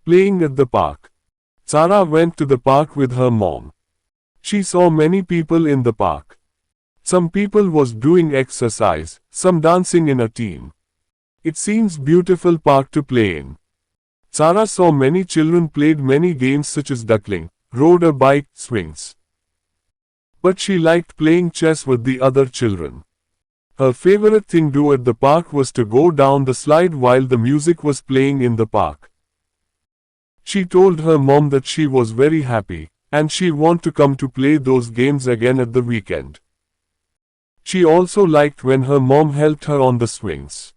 Playing at the park. Sarah went to the park with her mom. She saw many people in the park. Some people was doing exercise, some dancing in a team. It seems beautiful park to play in. Sarah saw many children played many games such as duckling, rode a bike, swings. But she liked playing chess with the other children. Her favorite thing to do at the park was to go down the slide while the music was playing in the park. She told her mom that she was very happy, and she wanted to come to play those games again at the weekend. She also liked when her mom helped her on the swings.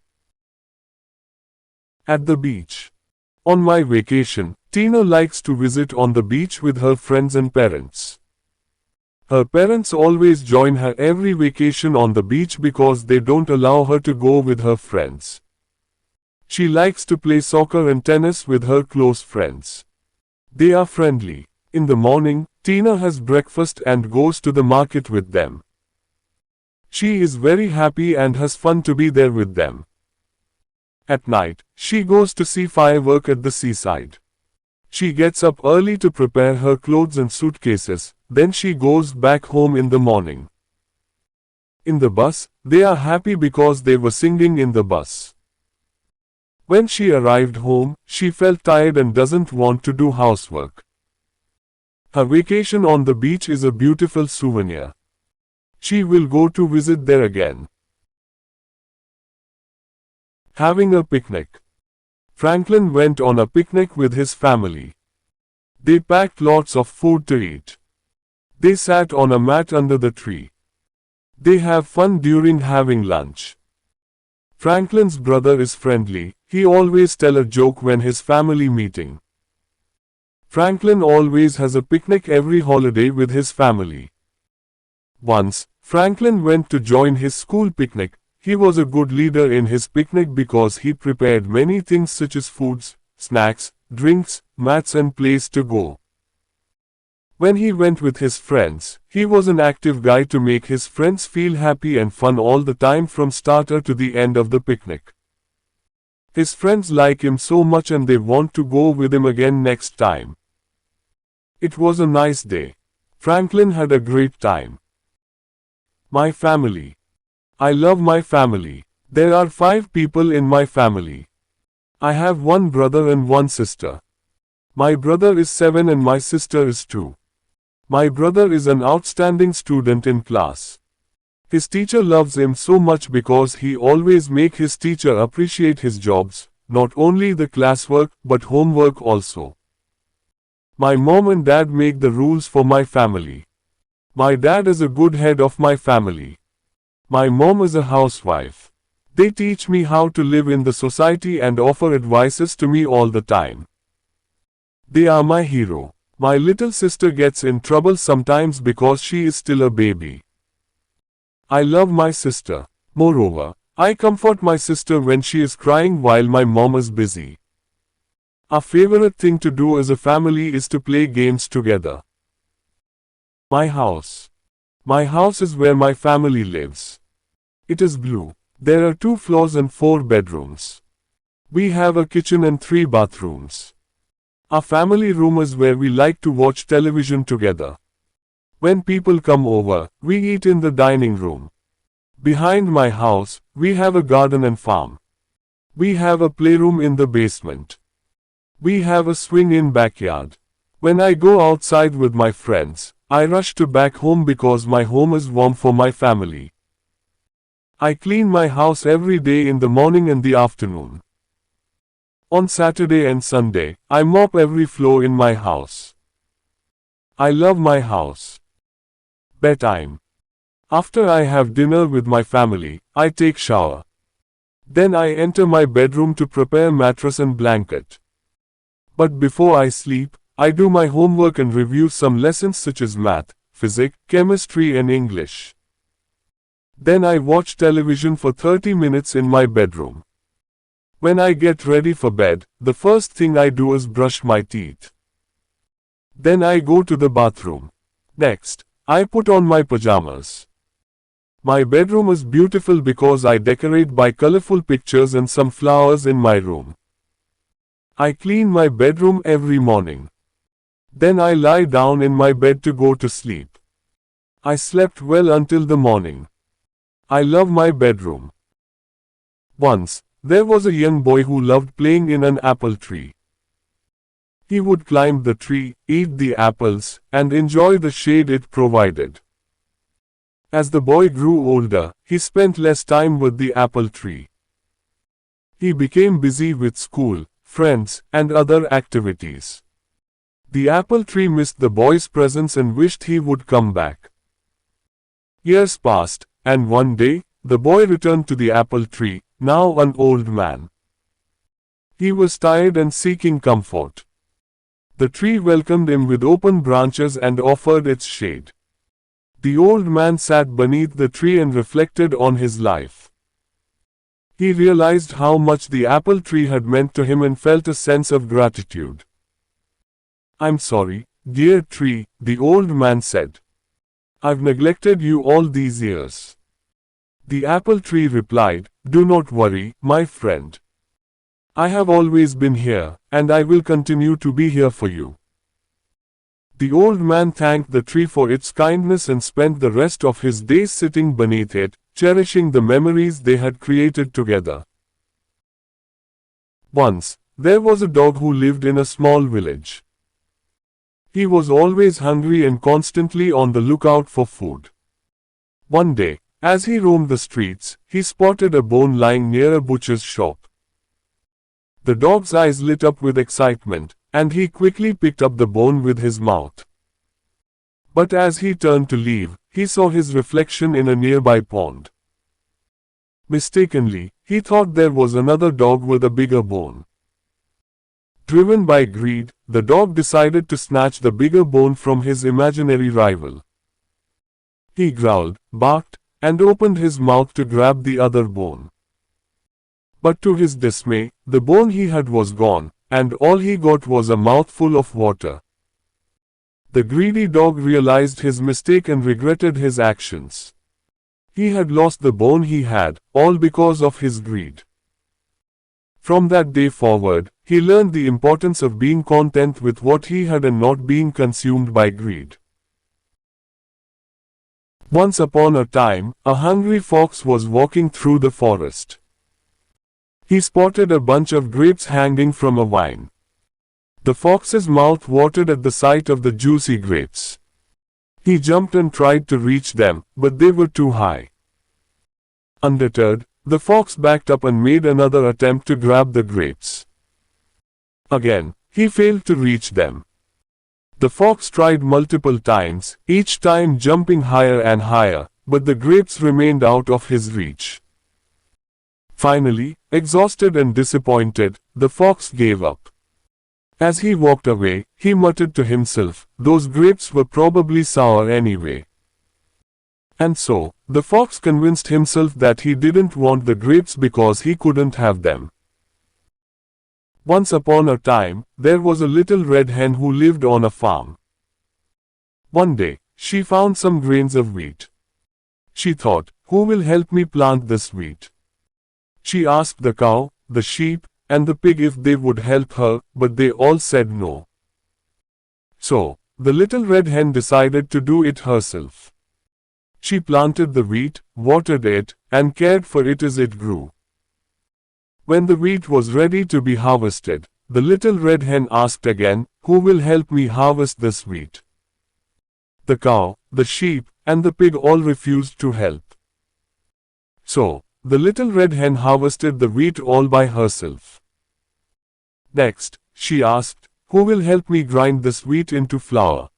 At the beach. On my vacation, Tina likes to visit on the beach with her friends and parents. Her parents always join her every vacation on the beach because they don't allow her to go with her friends. She likes to play soccer and tennis with her close friends. They are friendly. In the morning, Tina has breakfast and goes to the market with them. She is very happy and has fun to be there with them. At night, she goes to see fireworks at the seaside. She gets up early to prepare her clothes and suitcases, then she goes back home in the morning. In the bus, they are happy because they were singing in the bus. When she arrived home, she felt tired and doesn't want to do housework. Her vacation on the beach is a beautiful souvenir. She will go to visit there again. Having a picnic. Franklin went on a picnic with his family. They packed lots of food to eat. They sat on a mat under the tree. They have fun during having lunch. Franklin's brother is friendly. He always tell a joke when his family meeting. Franklin always has a picnic every holiday with his family. Once, Franklin went to join his school picnic. He was a good leader in his picnic because he prepared many things such as foods, snacks, drinks, mats and place to go. When he went with his friends, he was an active guy to make his friends feel happy and fun all the time from starter to the end of the picnic. His friends like him so much and they want to go with him again next time. It was a nice day. Franklin had a great time. My family. I love my family. There are 5 people in my family. I have one brother and one sister. My brother is 7 and my sister is 2. My brother is an outstanding student in class. His teacher loves him so much because he always make his teacher appreciate his jobs, not only the classwork, but homework also. My mom and dad make the rules for my family. My dad is a good head of my family. My mom is a housewife. They teach me how to live in the society and offer advices to me all the time. They are my hero. My little sister gets in trouble sometimes because she is still a baby. I love my sister. Moreover, I comfort my sister when she is crying while my mom is busy. Our favorite thing to do as a family is to play games together. My house. My house is where my family lives. It is blue. There are 2 floors and 4 bedrooms. We have a kitchen and 3 bathrooms. Our family room is where we like to watch television together. When people come over, we eat in the dining room. Behind my house, we have a garden and farm. We have a playroom in the basement. We have a swing in backyard. When I go outside with my friends, I rush to back home because my home is warm for my family. I clean my house every day in the morning and the afternoon. On Saturday and Sunday, I mop every floor in my house. I love my house. Bedtime. After I have dinner with my family, I take shower. Then I enter my bedroom to prepare mattress and blanket. But before I sleep, I do my homework and review some lessons such as math, physics, chemistry and English. Then I watch television for 30 minutes in my bedroom. When I get ready for bed, the first thing I do is brush my teeth. Then I go to the bathroom. Next, I put on my pajamas. My bedroom is beautiful because I decorate by colorful pictures and some flowers in my room. I clean my bedroom every morning. Then I lie down in my bed to go to sleep. I slept well until the morning. I love my bedroom. Once, there was a young boy who loved playing in an apple tree. He would climb the tree, eat the apples, and enjoy the shade it provided. As the boy grew older, he spent less time with the apple tree. He became busy with school, friends, and other activities. The apple tree missed the boy's presence and wished he would come back. Years passed, and one day, the boy returned to the apple tree, now an old man. He was tired and seeking comfort. The tree welcomed him with open branches and offered its shade. The old man sat beneath the tree and reflected on his life. He realized how much the apple tree had meant to him and felt a sense of gratitude. "I'm sorry, dear tree," the old man said. "I've neglected you all these years." The apple tree replied, "Do not worry, my friend. I have always been here, and I will continue to be here for you." The old man thanked the tree for its kindness and spent the rest of his days sitting beneath it, cherishing the memories they had created together. Once, there was a dog who lived in a small village. He was always hungry and constantly on the lookout for food. One day, as he roamed the streets, he spotted a bone lying near a butcher's shop. The dog's eyes lit up with excitement, and he quickly picked up the bone with his mouth. But as he turned to leave, he saw his reflection in a nearby pond. Mistakenly, he thought there was another dog with a bigger bone. Driven by greed, the dog decided to snatch the bigger bone from his imaginary rival. He growled, barked, and opened his mouth to grab the other bone. But to his dismay, the bone he had was gone, and all he got was a mouthful of water. The greedy dog realized his mistake and regretted his actions. He had lost the bone he had, all because of his greed. From that day forward, he learned the importance of being content with what he had and not being consumed by greed. Once upon a time, a hungry fox was walking through the forest. He spotted a bunch of grapes hanging from a vine. The fox's mouth watered at the sight of the juicy grapes. He jumped and tried to reach them, but they were too high. Undeterred, the fox backed up and made another attempt to grab the grapes. Again, he failed to reach them. The fox tried multiple times, each time jumping higher and higher, but the grapes remained out of his reach. Finally, exhausted and disappointed, the fox gave up. As he walked away, he muttered to himself, "Those grapes were probably sour anyway." And so, the fox convinced himself that he didn't want the grapes because he couldn't have them. Once upon a time, there was a little red hen who lived on a farm. One day, she found some grains of wheat. She thought, "Who will help me plant this wheat?" She asked the cow, the sheep, and the pig if they would help her, but they all said no. So, the little red hen decided to do it herself. She planted the wheat, watered it, and cared for it as it grew. When the wheat was ready to be harvested, the little red hen asked again, "Who will help me harvest this wheat?" The cow, the sheep, and the pig all refused to help. So, the little red hen harvested the wheat all by herself. Next, she asked, "Who will help me grind this wheat into flour?"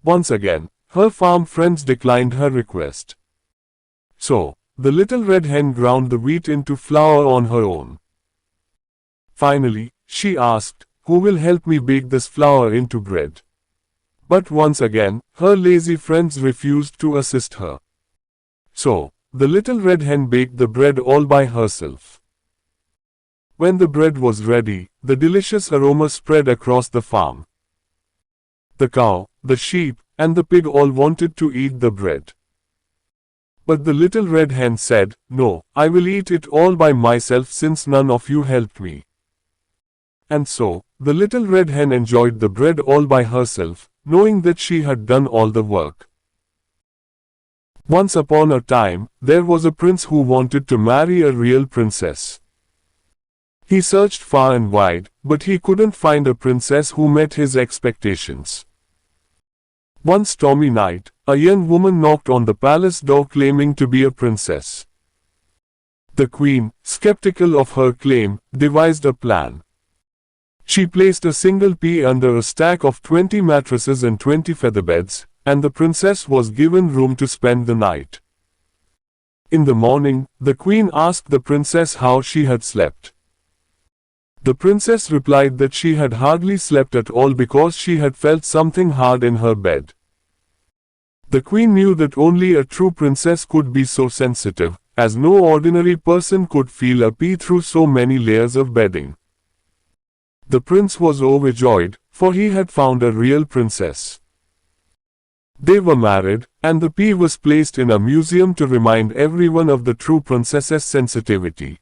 Once again, her farm friends declined her request. So, the little red hen ground the wheat into flour on her own. Finally, she asked, "Who will help me bake this flour into bread?" But once again, her lazy friends refused to assist her. So, the little red hen baked the bread all by herself. When the bread was ready, the delicious aroma spread across the farm. The cow, the sheep, and the pig all wanted to eat the bread. But the little red hen said, "No, I will eat it all by myself since none of you helped me." And so, the little red hen enjoyed the bread all by herself, knowing that she had done all the work. Once upon a time, there was a prince who wanted to marry a real princess. He searched far and wide, but he couldn't find a princess who met his expectations. One stormy night, a young woman knocked on the palace door claiming to be a princess. The queen, skeptical of her claim, devised a plan. She placed a single pea under a stack of 20 mattresses and 20 featherbeds, and the princess was given room to spend the night. In the morning, the queen asked the princess how she had slept. The princess replied that she had hardly slept at all because she had felt something hard in her bed. The queen knew that only a true princess could be so sensitive, as no ordinary person could feel a pea through so many layers of bedding. The prince was overjoyed, for he had found a real princess. They were married, and the pea was placed in a museum to remind everyone of the true princess's sensitivity.